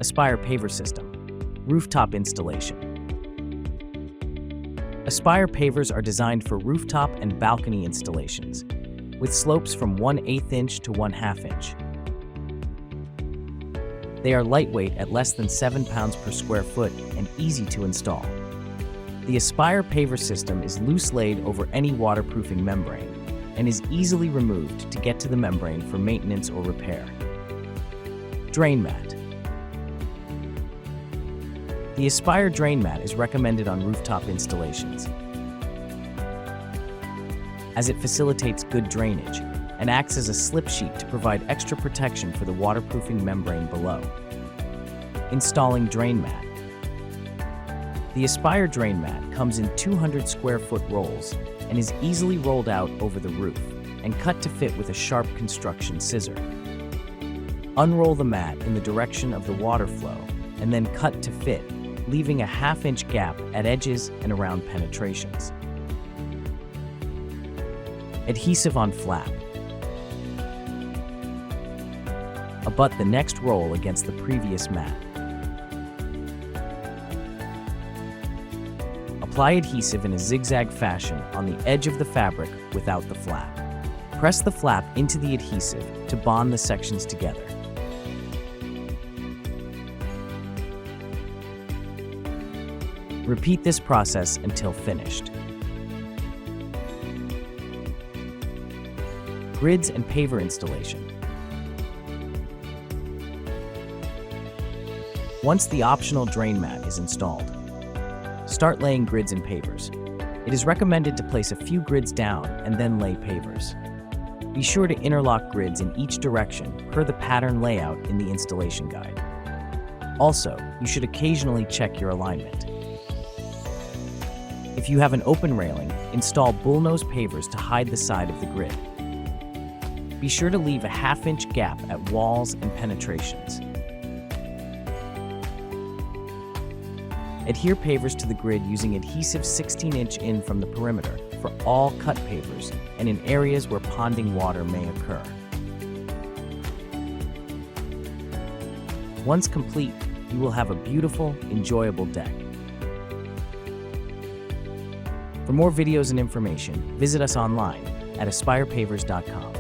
Aspire Paver System, rooftop installation. Aspire pavers are designed for rooftop and balcony installations, with slopes from 1/8 inch to 1/2 inch. They are lightweight at less than 7 pounds per square foot and easy to install. The Aspire Paver System is loose-laid over any waterproofing membrane and is easily removed to get to the membrane for maintenance or repair. Drain mat. The Aspire drain mat is recommended on rooftop installations, as it facilitates good drainage and acts as a slip sheet to provide extra protection for the waterproofing membrane below. Installing drain mat. The Aspire drain mat comes in 200 square foot rolls and is easily rolled out over the roof and cut to fit with a sharp construction scissor. Unroll the mat in the direction of the water flow and then cut to fit, leaving a 1/2 inch gap at edges and around penetrations. Adhesive on flap. Abut the next roll against the previous mat. Apply adhesive in a zigzag fashion on the edge of the fabric without the flap. Press the flap into the adhesive to bond the sections together. Repeat this process until finished. Grids and paver installation. Once the optional drain mat is installed, start laying grids and pavers. It is recommended to place a few grids down and then lay pavers. Be sure to interlock grids in each direction per the pattern layout in the installation guide. Also, you should occasionally check your alignment. If you have an open railing, install Bullnose pavers to hide the side of the grid. Be sure to leave a 1/2 inch gap at walls and penetrations. Adhere pavers to the grid using adhesive 16 inch in from the perimeter for all cut pavers and in areas where ponding water may occur. Once complete, you will have a beautiful, enjoyable deck. For more videos and information, visit us online at aspirepavers.com.